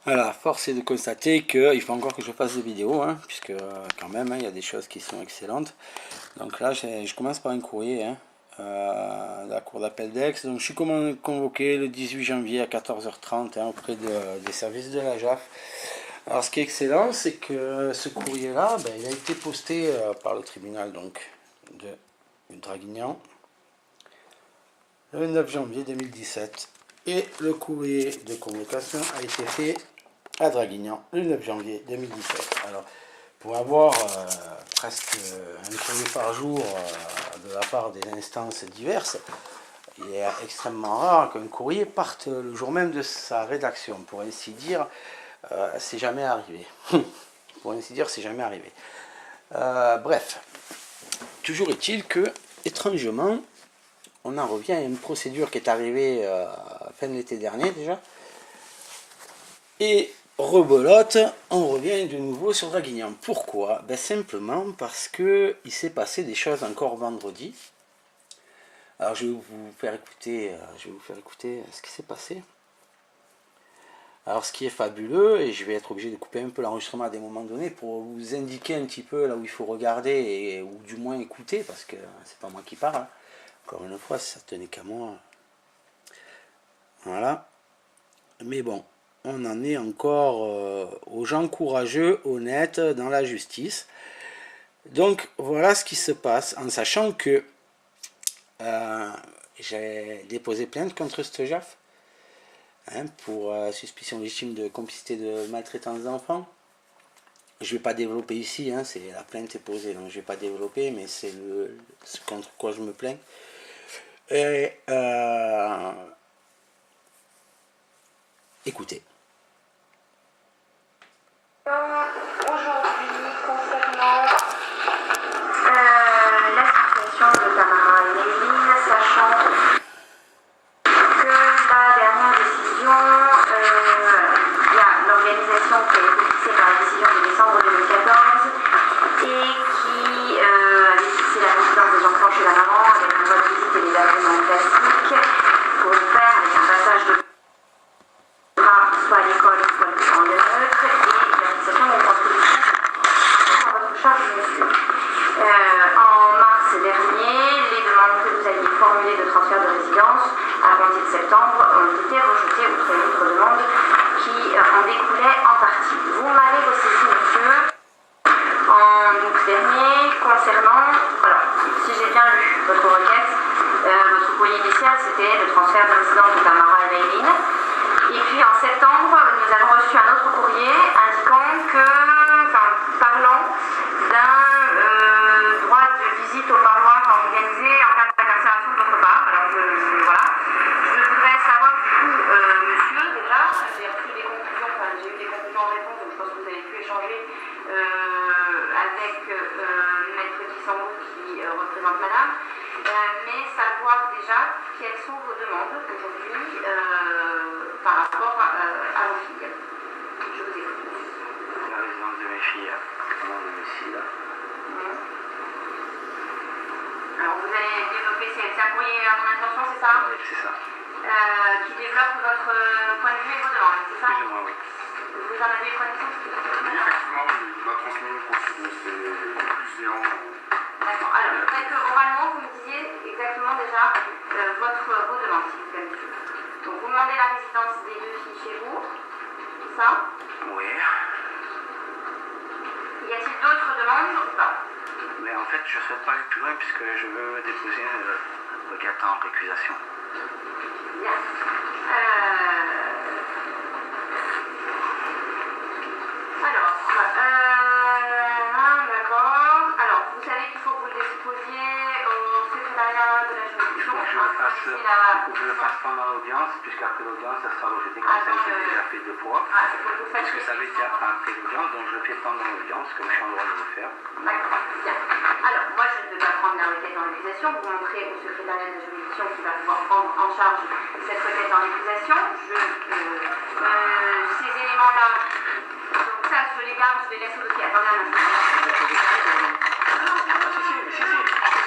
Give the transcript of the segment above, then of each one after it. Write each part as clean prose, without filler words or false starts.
Voilà, force est de constater qu'il faut encore que je fasse des vidéos, hein, puisque quand même, hein, il y a des choses qui sont excellentes. Donc là, je commence par un courrier hein, de la cour d'appel d'Aix. Donc je suis convoqué le 18 janvier à 14h30 hein, auprès des services de la JAF. Alors ce qui est excellent, c'est que ce courrier-là, ben, il a été posté par le tribunal donc, de Draguignan le 9 janvier 2017. Et le courrier de convocation a été fait à Draguignan le 9 janvier 2017. Alors, pour avoir presque un courrier par jour de la part des instances diverses, il est extrêmement rare qu'un courrier parte le jour même de sa rédaction. Pour ainsi dire, c'est jamais arrivé. Pour ainsi dire, c'est jamais arrivé. Bref, toujours est-il que, étrangement, on en revient à une procédure qui est arrivée fin de l'été dernier déjà. Et rebelote, on revient de nouveau sur Draguignan. Pourquoi? Ben simplement parce que il s'est passé des choses encore vendredi. Alors je vais vous faire écouter, ce qui s'est passé. Alors ce qui est fabuleux, et je vais être obligé de couper un peu l'enregistrement à des moments donnés pour vous indiquer un petit peu là où il faut regarder, ou du moins écouter, parce que c'est pas moi qui parle. Encore une fois, si ça tenait qu'à moi. Voilà. Mais bon, on en est encore aux gens courageux, honnêtes, dans la justice. Donc voilà ce qui se passe, en sachant que j'ai déposé plainte contre cette JAF hein, pour suspicion légitime de complicité de maltraitance d'enfants. Je ne vais pas développer ici, hein, la plainte est posée, donc je ne vais pas développer, mais c'est contre quoi je me plains. Et écoutez. Aujourd'hui, concernant la situation de Tamara et Méline, sachant que la dernière décision, il y a l'organisation qui a été fixée par la décision de décembre 2014 et qui avait fixé la résidence des enfants chez la maman avec un vote de visite et des agréments classiques pour le faire avec un passage de soit à l'école, soit en lieu neutre, et la fixation de construction à votre charge, monsieur. En mars dernier, les demandes que vous aviez formulées de transfert de résidence à compter de septembre ont été rejetées outre une autre demande qui en découlait en partie. Vous m'avez ressaisi, monsieur, en août dernier, concernant, alors, si j'ai bien lu votre requête, votre courrier initial, c'était le transfert de résidence de Tamara et Méline. Et puis en septembre, nous avons reçu un autre courrier indiquant que, parlant d'un droit de visite au parloir organisé en cas d'incarcération de votre part. Alors voilà. Je voudrais savoir du coup, monsieur, déjà, j'ai repris les conclusions, j'ai eu des conclusions en réponse, donc je pense que vous avez pu échanger avec Maître Kissambo qui représente madame. Mais savoir déjà quelles sont vos demandes aujourd'hui par rapport à vos filles. Je vous écoute. La résidence de mes filles à mon domicile. Alors vous allez développer, c'est un courrier à mon intention, c'est ça? Oui, c'est ça. Qui développe votre point de vue et vos demandes, c'est ça? Plus ou moins, oui. Vous en avez connaissance? Oui, effectivement, il m'a transmis une copie de ses conclusions. D'accord. Alors, peut-être que oralement, vous me disiez exactement déjà vos demandes, s'il vous plaît, monsieur. Donc, vous demandez la résidence des deux filles chez vous, c'est ça? Oui. Y a-t-il d'autres demandes ou pas? Mais en fait, je ne souhaite pas aller plus loin puisque je veux déposer une requête en récusation. Bien. Alors, d'accord. Alors, vous savez qu'il faut que vous le déposiez au secrétariat de la juridiction. Il faut que je le fasse pendant l'audience, puisqu'après l'audience, ça sera rejeté comme ça a été déjà fait deux fois. Parce que ça avait été après l'audience, donc je le fais pendant l'audience, comme je suis en droit de le faire. D'accord, bien. Alors, moi, je ne vais pas prendre la requête en récusation. Vous montrez au secrétariat de la juridiction qui va pouvoir prendre en charge cette requête en récusation. Ces éléments-là, donc ça, je les garde, je les laisse au dossier. Attendez un instant.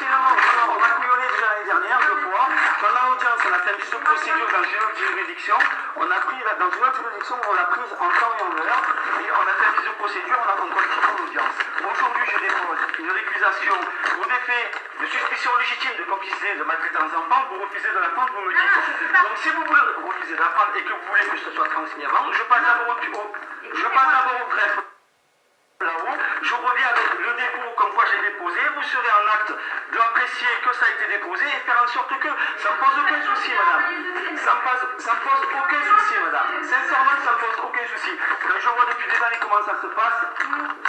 On a couillonné déjà l'année dernière, deux fois. Pendant l'audience, on a fait un petit peu de procédure dans une autre juridiction. On a pris, dans une autre juridiction, on l'a prise en temps et en heure, et on a fait un de procédure, on continue l'audience. Aujourd'hui, je dépose une récusation pour des faits de suspicion légitime de complicité de maltraitance d'enfants. Vous refusez de la prendre, vous me dites. Donc si vous voulez refuser de la prendre et que vous voulez que ce soit transmis avant, je passe d'abord au greffe. Là-haut, je reviens avec le dépôt comme quoi j'ai déposé, vous serez en acte d'apprécier que ça a été déposé et faire en sorte que ça ne pose aucun souci, madame. Ça ne pose aucun souci, madame. Sincèrement, ça ne pose aucun souci. Quand je vois depuis des années comment ça se passe,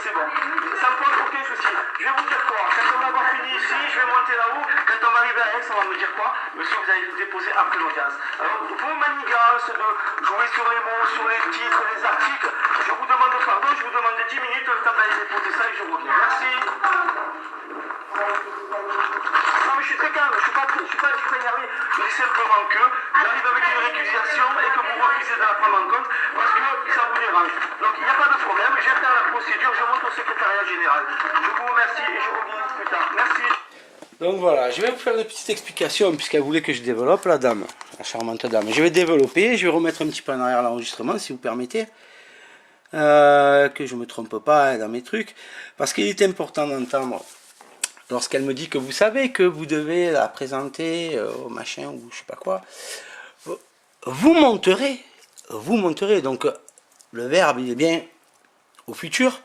c'est bon. Ça ne pose aucun souci. Je vais vous dire quoi. Quand on va avoir fini ici, je vais monter là-haut. Quand on va arriver à Aix, on va me dire quoi? Monsieur, vous avez déposé après l'audience. Alors, vos manigances de jouer sur les mots, sur les titres, les articles, je vous demande pardon, je vous demande 10 minutes, le temps d'aller déposer ça et je reviens. Merci. Non mais je suis très calme, je suis pas énervé. Je dis simplement que j'arrive avec une récusation et que vous refusez de la prendre en compte parce que ça vous dérange. Donc il n'y a pas de problème, je vais faire la procédure, je monte au secrétariat général. Je vous remercie et je reviens plus tard. Merci. Donc voilà, je vais vous faire une petite explication puisqu'elle voulait que je développe la dame, la charmante dame. Je vais développer, je vais remettre un petit peu en arrière l'enregistrement si vous permettez. Que je me trompe pas dans mes trucs, parce qu'il est important d'entendre lorsqu'elle me dit que vous savez que vous devez la présenter au machin ou je sais pas quoi, vous monterez, donc le verbe il est bien au futur,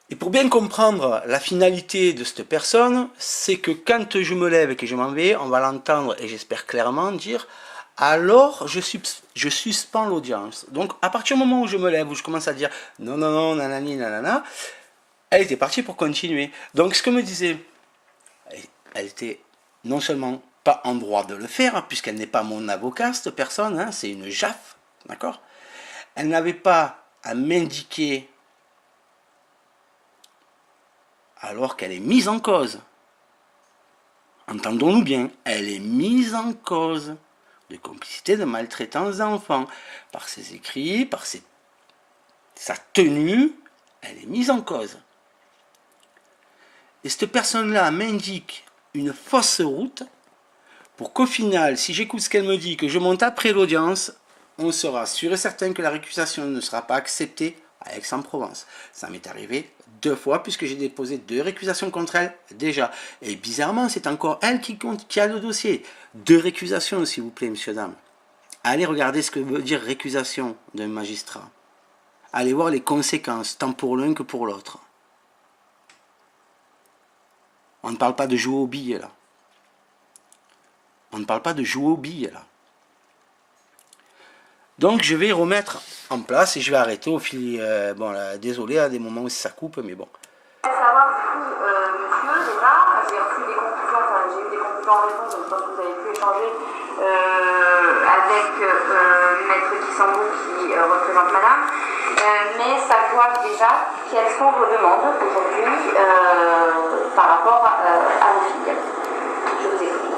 et pour bien comprendre la finalité de cette personne, c'est que quand je me lève et que je m'en vais, on va l'entendre et j'espère clairement dire alors je suspends l'audience. Donc à partir du moment où je me lève, où je commence à dire non, non, non, nanani, nanana, elle était partie pour continuer. Donc ce que me disait, elle était non seulement pas en droit de le faire, puisqu'elle n'est pas mon avocat, cette personne, hein, c'est une JAF, d'accord? Elle n'avait pas à m'indiquer alors qu'elle est mise en cause. Entendons-nous bien, elle est mise en cause de complicité de maltraitance d'enfants. Par ses écrits, par sa tenue, elle est mise en cause. Et cette personne-là m'indique une fausse route pour qu'au final, si j'écoute ce qu'elle me dit, que je monte après l'audience, on sera sûr et certain que la récusation ne sera pas acceptée à Aix-en-Provence. Ça m'est arrivé 2 fois puisque j'ai déposé 2 récusations contre elle déjà. Et bizarrement, c'est encore elle qui a le dossier. 2 récusations, s'il vous plaît, monsieur, dame. Allez regarder ce que veut dire récusation d'un magistrat. Allez voir les conséquences, tant pour l'un que pour l'autre. On ne parle pas de jouer aux billes, là. On ne parle pas de jouer aux billes, là. Donc je vais remettre en place et je vais arrêter au fil, bon là, désolé à des moments où ça coupe, mais bon. Je voulais savoir du coup, monsieur, déjà, j'ai reçu des conclusions, j'ai eu des conclusions en réponse, donc je pense que vous avez pu échanger avec Maître Kissambo qui représente madame, mais savoir déjà quelles sont vos demandes aujourd'hui par rapport à vos filles. Je vous écoute.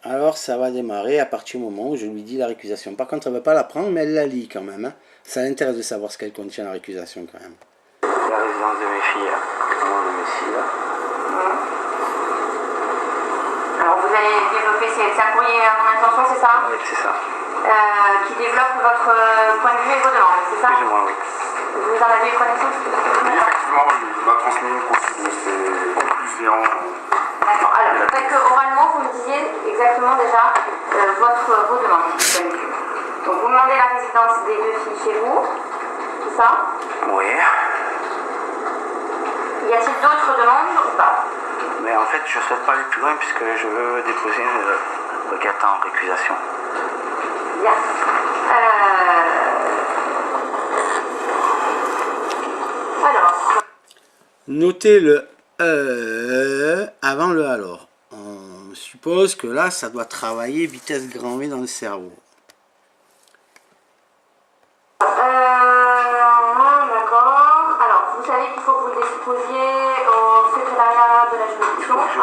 Alors ça va démarrer à partir du moment où je lui dis la récusation. Par contre elle ne veut pas la prendre, mais elle la lit quand même. Hein. Ça l'intéresse de savoir ce qu'elle contient la récusation quand même. La résidence de mes filles, au nom de mes filles. Alors vous allez développer, c'est un courrier à mon intention, c'est ça? Oui, c'est ça. Qui développe votre point de vue et vos demandes, c'est ça? Plus ou moins, oui. Vous en avez eu connaissance? Oui, effectivement, il m'a transmis une copie de ses conclusions. D'accord. Alors, je voudrais que oralement vous me disiez exactement déjà vos demandes. Donc vous demandez la résidence des 2 filles chez vous, c'est ça? Oui. Y a-t-il d'autres demandes ou pas? Mais en fait, je ne souhaite pas aller plus loin puisque je veux déposer une requête en récusation. Bien. Alors. Notez le avant le alors. On suppose que là, ça doit travailler vitesse grand V dans le cerveau. D'accord. Alors, vous savez qu'il faut que vous le déposiez au secrétariat de la juridiction. Il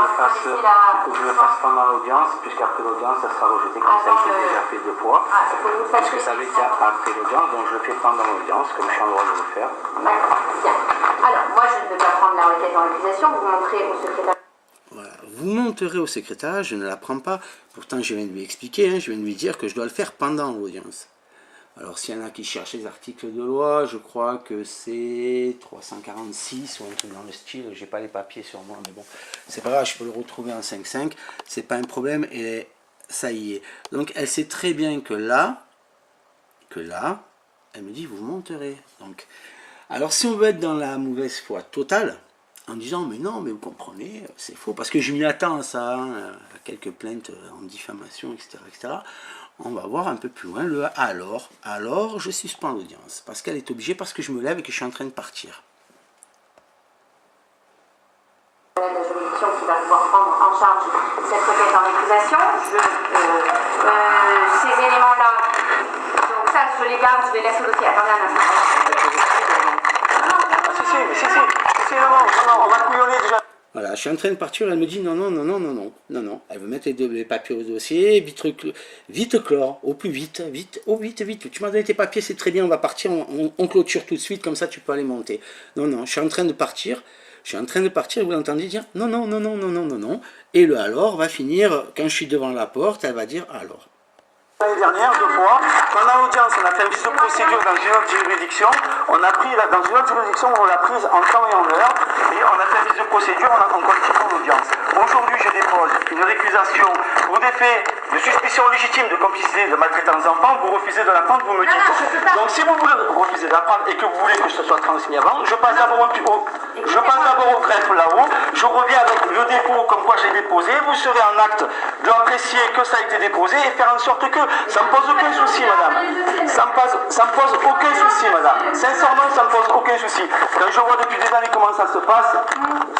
faut que je le fasse pendant l'audience, puisqu'après l'audience, ça sera rejeté comme ça a été déjà fait 2 fois. Parce que ça avait été après l'audience, donc je le fais pendant l'audience, comme je suis en droit de le faire. D'accord, bien. Alors, moi, je ne vais pas prendre la requête en accusation, vous montrez au secrétaire. Voilà. vous monterez au secrétariat, je ne la prends pas. Pourtant, je viens de lui expliquer, hein, je viens de lui dire que je dois le faire pendant l'audience. Alors, s'il y en a qui cherchent les articles de loi, je crois que c'est 346 ou un truc dans le style. J'ai pas les papiers sur moi, mais bon, c'est pas grave, je peux le retrouver en 5.5. C'est pas un problème et ça y est. Donc, elle sait très bien que là, elle me dit, vous monterez. Donc, alors, si on veut être dans la mauvaise foi totale, en disant, mais non, mais vous comprenez, c'est faux, parce que je m'y attends à ça, hein, à quelques plaintes en diffamation, etc., etc., on va voir un peu plus loin le alors je suspends l'audience, parce qu'elle est obligée, parce que je me lève et que je suis en train de partir. La juridiction qui va pouvoir prendre en charge cette requête en accusation. Ces éléments-là, donc ça, je les garde, je les laisse au dossier. Attendez un instant. Non, on va couillonner déjà. Voilà, je suis en train de partir, elle me dit non. Elle veut mettre les papiers au dossier, vite clore, au plus vite. Tu m'as donné tes papiers, c'est très bien, on va partir, on clôture tout de suite, comme ça tu peux aller monter. Non, je suis en train de partir, vous l'entendez dire non. Et le alors va finir, quand je suis devant la porte, elle va dire alors. L'année dernière, 2 fois, pendant l'audience, on a fait un vice de procédure dans une autre juridiction. On a pris, dans une autre juridiction, on l'a prise en temps et en heure. Et on a fait un vice de procédure, on continue l'audience. Aujourd'hui, je dépose une récusation pour des faits de suspicion légitime de complicité de maltraitance d'enfants. Vous refusez de la prendre, vous me dites. Donc, si vous voulez refuser de la prendre et que vous voulez que ce soit transmis avant, je passe d'abord au greffe là-haut. Je reviens avec le dépôt comme quoi j'ai déposé. Vous serez en acte d'apprécier que ça a été déposé et faire en sorte que ça ne me pose aucun souci, madame. Ça me pose aucun souci, madame. Sincèrement, ça ne me pose aucun souci. Quand je vois depuis des années comment ça se passe,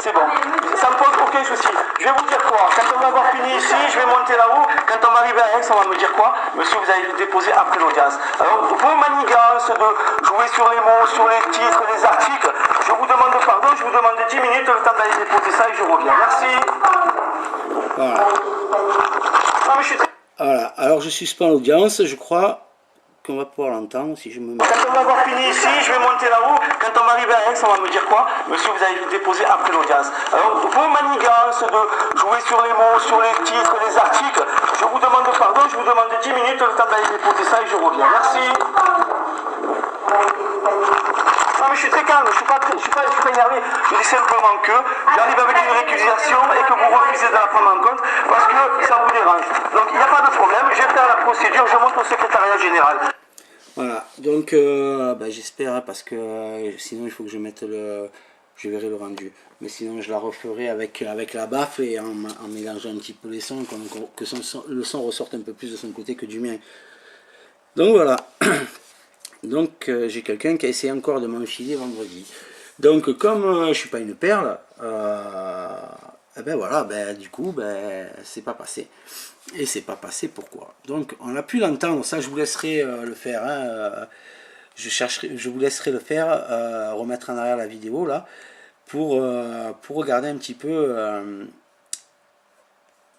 c'est bon. Ça ne me pose aucun souci. Je vais vous dire quoi. Quand on va avoir fini ici, je vais monter là-haut. Quand on va arriver à Aix, on va me dire quoi? Monsieur, vous allez le déposer après l'audience. Alors, vos manigances de jouer sur les mots, sur les titres, les articles, je vous demande pardon, je vous demande 10 minutes, le temps d'aller déposer ça et je reviens. Merci. Voilà. Non, mais je suis très... Voilà, alors je suspends l'audience, je crois qu'on va pouvoir l'entendre si je me mets. Quand on va avoir fini ici, je vais monter là-haut. Quand on va arriver à Aix, on va me dire quoi? Monsieur, vous allez le déposer après l'audience. Alors, vos manigances de jouer sur les mots, sur les titres, les articles, je vous demande pardon, je vous demande 10 minutes, le temps d'aller déposer ça et je reviens. Merci. Non, mais je suis très calme, je suis pas énervé. Je dis simplement que j'arrive avec une récusation et que vous refusez de la prendre en compte parce que ça vous dérange. Donc il n'y a pas de problème, je vais faire la procédure, je monte au secrétariat général. Voilà, donc j'espère, hein, parce que sinon il faut que je mette je verrai le rendu. Mais sinon je la referai avec la baffe et en mélangeant un petit peu les sons, que le son ressorte un peu plus de son côté que du mien. Donc voilà. Donc j'ai quelqu'un qui a essayé encore de m'enfiler vendredi. Donc comme je suis pas une perle, du coup c'est pas passé. Et c'est pas passé pourquoi? Donc on a pu l'entendre, ça je vous laisserai le faire. Hein, je vous laisserai le faire, remettre en arrière la vidéo là, pour regarder un petit peu.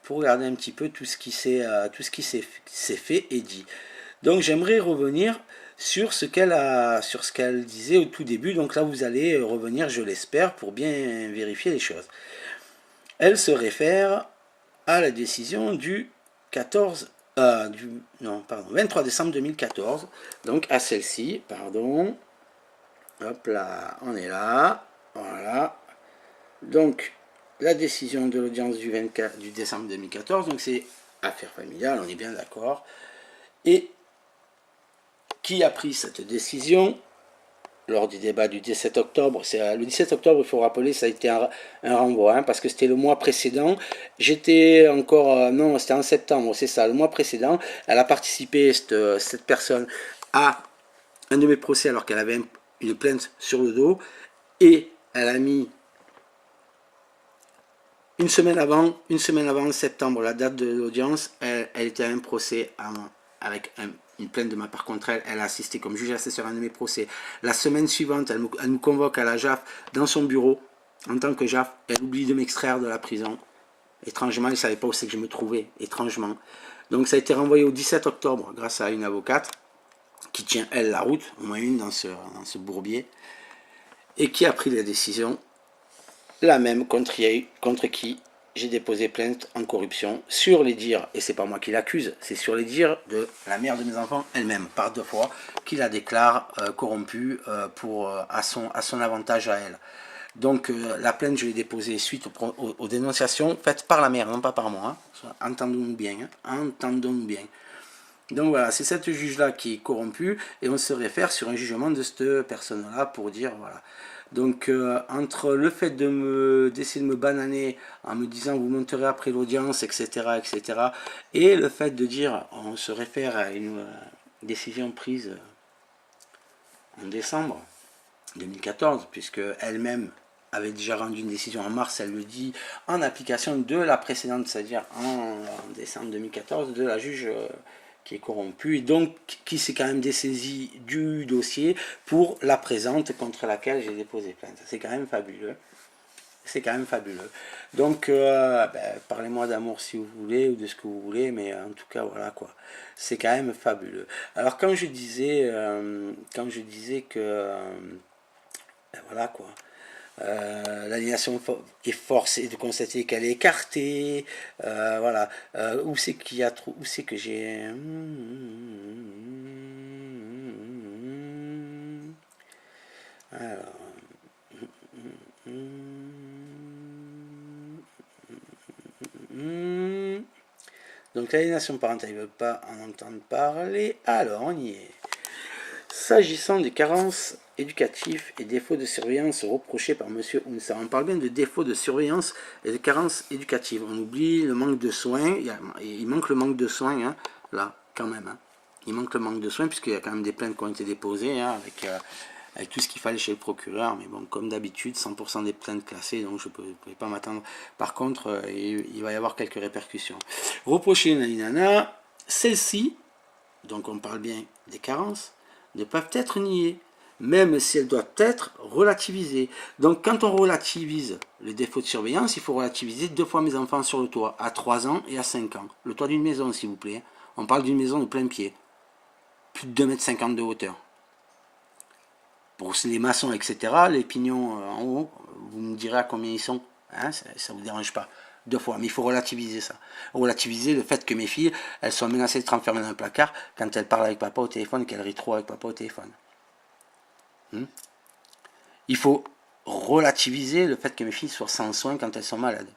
Pour regarder un petit peu tout ce qui s'est fait et dit. Donc j'aimerais revenir sur ce qu'elle disait au tout début. Donc là vous allez revenir, je l'espère, pour bien vérifier les choses. Elle se réfère à la décision du 23 décembre 2014. Donc à celle-ci, pardon. Hop là, on est là. Voilà. Donc la décision de l'audience du décembre 2014. Donc c'est affaire familiale, on est bien d'accord. Et qui a pris cette décision lors du débat du 17 octobre. Le 17 octobre, il faut rappeler, ça a été un renvoi, hein, parce que c'était le mois précédent. J'étais encore... non, c'était en septembre, c'est ça, le mois précédent. Elle a participé, cette personne, à un de mes procès alors qu'elle avait une plainte sur le dos. Et elle a mis une semaine avant, en septembre, la date de l'audience, elle était à un procès avec une plainte de ma part contre elle. Elle a assisté comme juge assesseur à un de mes procès. La semaine suivante, elle nous convoque à la JAF dans son bureau. En tant que JAF, elle oublie de m'extraire de la prison. Étrangement, elle ne savait pas où c'est que je me trouvais. Étrangement. Donc ça a été renvoyé au 17 octobre grâce à une avocate qui tient, elle, la route, au moins une dans ce bourbier, et qui a pris la décision, la même contre qui j'ai déposé plainte en corruption sur les dires, et c'est pas moi qui l'accuse, c'est sur les dires de la mère de mes enfants elle-même, par 2 fois, qui la déclare corrompue à son avantage à elle. Donc la plainte, je l'ai déposée suite aux dénonciations faites par la mère, non pas par moi. Hein. Entendons-nous bien, hein. Entendons-nous bien. Donc voilà, c'est cette juge-là qui est corrompue, et on se réfère sur un jugement de cette personne-là pour dire, voilà. Donc entre le fait d'essayer de me bananer en me disant vous monterez après l'audience, etc., etc., et le fait de dire on se réfère à une décision prise en décembre 2014, puisque elle-même avait déjà rendu une décision en mars, elle le dit, en application de la précédente, c'est-à-dire en décembre 2014, de la juge qui est corrompue, et donc qui s'est quand même dessaisie du dossier pour la présente contre laquelle j'ai déposé plainte. C'est quand même fabuleux. C'est quand même fabuleux. Donc, parlez-moi d'amour si vous voulez, ou de ce que vous voulez, mais en tout cas, voilà quoi. C'est quand même fabuleux. Alors, quand je disais que... voilà quoi. L'aliénation est force et de constater qu'elle est écartée. Voilà. Où c'est qu'il y a trop. Où c'est que j'ai. Alors. Donc l'aliénation parentale, il ne veut pas en entendre parler. Alors on y est. S'agissant des carences éducatives et défauts de surveillance reprochés par M. Ounsa, on parle bien de défauts de surveillance et de carences éducatives. On oublie le manque de soins. Il manque le manque de soins, hein, là, quand même. Hein. Il manque le manque de soins, puisqu'il y a quand même des plaintes qui ont été déposées, hein, avec tout ce qu'il fallait chez le procureur. Mais bon, comme d'habitude, 100% des plaintes classées, donc je ne pouvais pas m'attendre. Par contre, il va y avoir quelques répercussions. Reprocher nanana, celle-ci, donc on parle bien des carences, ne peuvent être niées, même si elles doivent être relativisées. Donc quand on relativise les défauts de surveillance, il faut relativiser 2 fois mes enfants sur le toit, à 3 ans et à 5 ans. Le toit d'une maison, s'il vous plaît. On parle d'une maison de plein pied. Plus de 2,50 m de hauteur. Pour les maçons, etc., les pignons en haut, vous me direz à combien ils sont. Hein, ça ne vous dérange pas. 2 fois, mais il faut relativiser ça. Relativiser le fait que mes filles, elles sont menacées d'être enfermées dans un placard quand elles parlent avec papa au téléphone et qu'elles rient trop avec papa au téléphone. Il faut relativiser le fait que mes filles soient sans soins quand elles sont malades.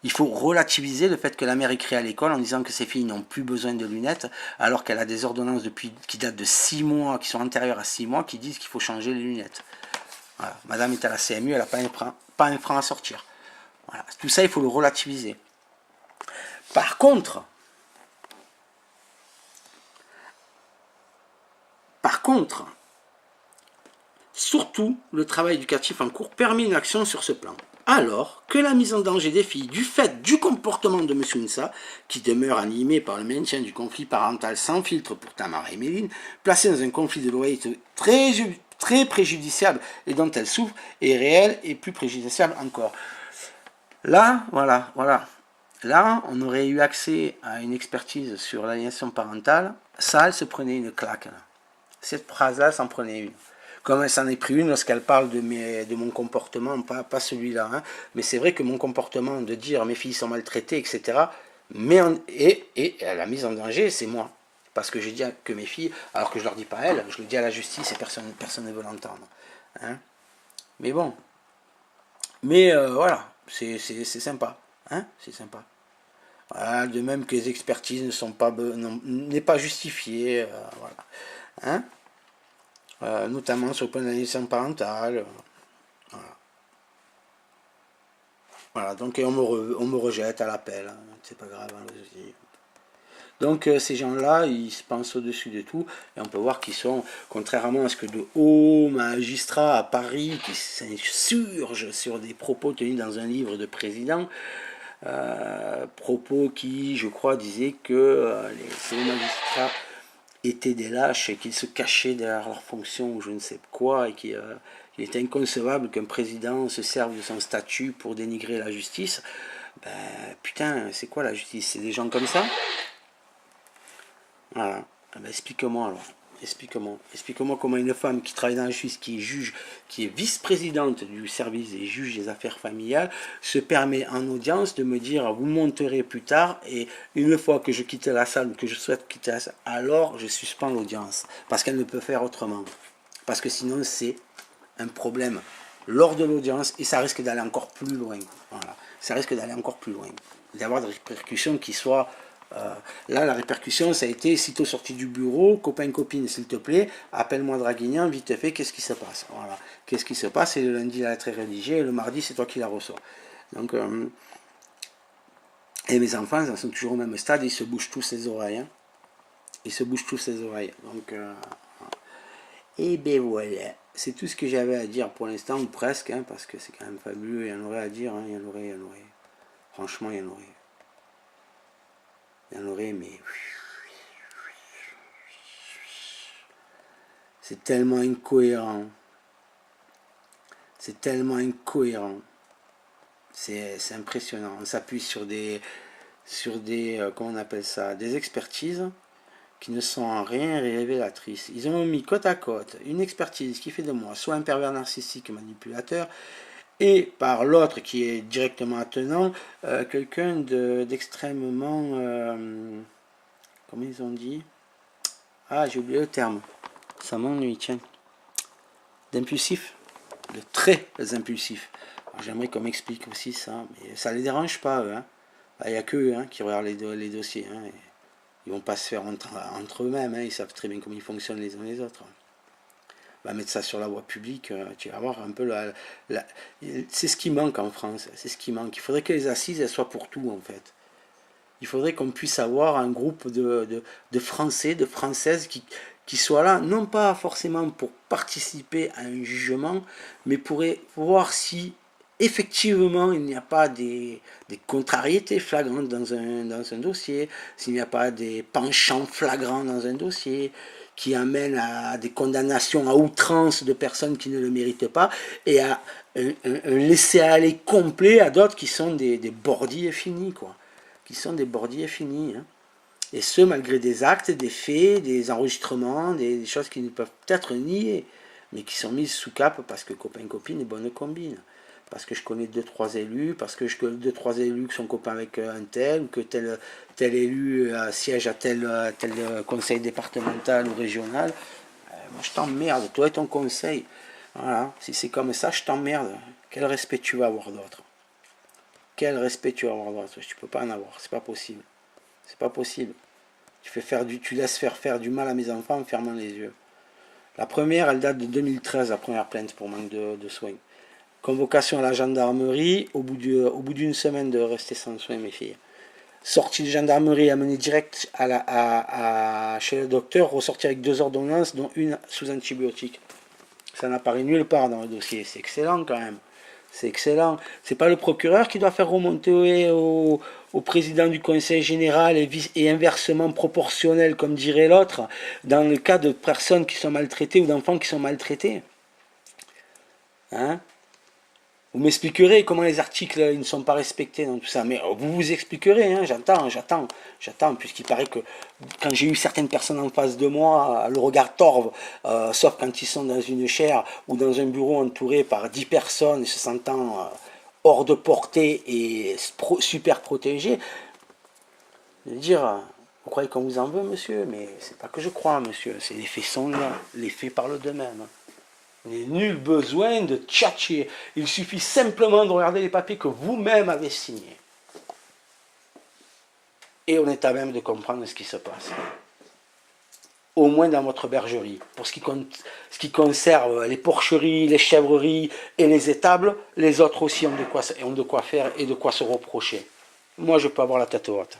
Il faut relativiser le fait que la mère écrit à l'école en disant que ses filles n'ont plus besoin de lunettes, alors qu'elle a des ordonnances qui datent de 6 mois, qui sont antérieures à 6 mois, qui disent qu'il faut changer les lunettes. Voilà. Madame est à la CMU, elle n'a pas un frein à sortir. Voilà. Tout ça, il faut le relativiser. Par contre, surtout, le travail éducatif en cours permet une action sur ce plan. Alors que la mise en danger des filles du fait du comportement de M. Ounsa, qui demeure animé par le maintien du conflit parental sans filtre pour Tamara et Méline, placée dans un conflit de loyauté très préjudiciable et dont elle souffre, est réelle et plus préjudiciable encore. Là, voilà. Là, on aurait eu accès à une expertise sur l'aliénation parentale. Ça, elle se prenait une claque. Là. Cette phrase-là s'en prenait une. Comme elle s'en est pris une lorsqu'elle parle de mon comportement, pas celui-là. Hein. Mais c'est vrai que mon comportement de dire mes filles sont maltraitées, etc. Et la mise en danger, c'est moi. Parce que j'ai dit que mes filles, alors que je ne leur dis pas à elles, je le dis à la justice et personne ne veut l'entendre. Hein. Mais bon. Mais voilà, c'est sympa. Hein, c'est sympa. Voilà, de même que les expertises n'est pas justifiées. Voilà. Hein. Notamment sur le point de l'aliénation parentale. Voilà, donc on me rejette à l'appel, hein, c'est pas grave. Hein, donc ces gens-là, ils se pensent au-dessus de tout, et on peut voir qu'ils sont, contrairement à ce que de hauts magistrats à Paris, qui s'insurgent sur des propos tenus dans un livre de président, propos qui, je crois, disaient que ces magistrats étaient des lâches et qu'ils se cachaient derrière leur fonction ou je ne sais quoi, et qu'il est inconcevable qu'un président se serve de son statut pour dénigrer la justice. Ben, putain, c'est quoi la justice? C'est des gens comme ça? Voilà. Ben, explique-moi alors. Explique-moi comment une femme qui travaille dans la justice, qui est juge, qui est vice-présidente du service des juges des affaires familiales, se permet en audience de me dire vous monterez plus tard et une fois que je quitte la salle ou que je souhaite quitter la salle, alors je suspends l'audience. Parce qu'elle ne peut faire autrement. Parce que sinon c'est un problème lors de l'audience et ça risque d'aller encore plus loin. Voilà. Ça risque d'aller encore plus loin. D'avoir des répercussions qui soient... là, la répercussion, ça a été, sitôt sorti du bureau, copain, copine, s'il te plaît, appelle-moi Draguignan, vite fait, qu'est-ce qui se passe? Voilà. Qu'est-ce qui se passe? Et le lundi, la lettre est rédigée, et le mardi, c'est toi qui la reçois. Donc, et mes enfants, ils sont toujours au même stade, ils se bougent tous les oreilles. Hein. Ils se bougent tous les oreilles. Donc, et ben voilà. C'est tout ce que j'avais à dire pour l'instant, ou presque, hein, parce que c'est quand même fabuleux, il y en aurait à dire, hein, il y en aurait. Franchement, il y en aurait. Il y en aurait, mais... C'est tellement incohérent. C'est tellement incohérent. C'est impressionnant. On s'appuie sur des comment on appelle ça, des expertises qui ne sont en rien révélatrices. Ils ont mis côte à côte une expertise qui fait de moi soit un pervers narcissique manipulateur, et par l'autre qui est directement attenant, quelqu'un d'extrêmement... comment ils ont dit? Ah, j'ai oublié le terme. Ça m'ennuie, tiens. D'impulsif. De très impulsif. J'aimerais qu'on m'explique aussi ça, mais ça ne les dérange pas, eux. Hein. Il n'y a que eux hein, qui regardent les dossiers. Hein, ils ne vont pas se faire entre eux-mêmes. Hein, ils savent très bien comment ils fonctionnent les uns les autres. Va mettre ça sur la voie publique, tu vas voir un peu c'est ce qui manque en France, c'est ce qui manque. Il faudrait que les assises elles soient pour tout en fait. Il faudrait qu'on puisse avoir un groupe de Français, de Françaises qui soient là, non pas forcément pour participer à un jugement, mais pour voir si effectivement il n'y a pas des contrariétés flagrantes dans un dossier, s'il n'y a pas des penchants flagrants dans un dossier, qui amène à des condamnations à outrance de personnes qui ne le méritent pas, et à un laisser-aller complet à d'autres qui sont des bordiers finis, quoi. Qui sont des bordiers finis. Hein. Et ce, malgré des actes, des faits, des enregistrements, des choses qui ne peuvent peut-être nier, mais qui sont mises sous cape parce que copain-copine et bonne combine. Parce que je connais 2-3 élus, parce que je connais 2-3 élus qui sont copains avec un tel, ou que tel élu siège à tel conseil départemental ou régional. Moi je t'emmerde, toi et ton conseil. Voilà, si c'est comme ça, je t'emmerde. Quel respect tu vas avoir d'autre? Quel respect tu vas avoir d'autre? Tu peux pas en avoir, c'est pas possible. C'est pas possible. Tu laisses faire du mal à mes enfants en fermant les yeux. La première, elle date de 2013, la première plainte pour manque de soins. Convocation à la gendarmerie, au bout d'une semaine de rester sans soins, mes filles. Sortie de gendarmerie, amenée direct chez le docteur, ressortie avec 2 ordonnances, dont une sous antibiotiques. Ça n'apparaît nulle part dans le dossier. C'est excellent quand même. C'est excellent. C'est pas le procureur qui doit faire remonter au président du conseil général et inversement proportionnel, comme dirait l'autre, dans le cas de personnes qui sont maltraitées ou d'enfants qui sont maltraités. Hein? Vous m'expliquerez comment les articles ils ne sont pas respectés dans tout ça, mais vous vous expliquerez, hein, j'attends, puisqu'il paraît que quand j'ai eu certaines personnes en face de moi, le regard torve, sauf quand ils sont dans une chaire ou dans un bureau entouré par 10 personnes, se sentant hors de portée et super protégés, de dire, vous croyez qu'on vous en veut, monsieur? Mais c'est pas que je crois, monsieur, les faits sont là, les faits parlent d'eux-mêmes. Il n'y a nul besoin de tchatcher. Il suffit simplement de regarder les papiers que vous-même avez signés. Et on est à même de comprendre ce qui se passe. Au moins dans votre bergerie. Pour ce qui conserve les porcheries, les chèvreries et les étables, les autres aussi ont de quoi faire et de quoi se reprocher. Moi, je peux avoir la tête haute.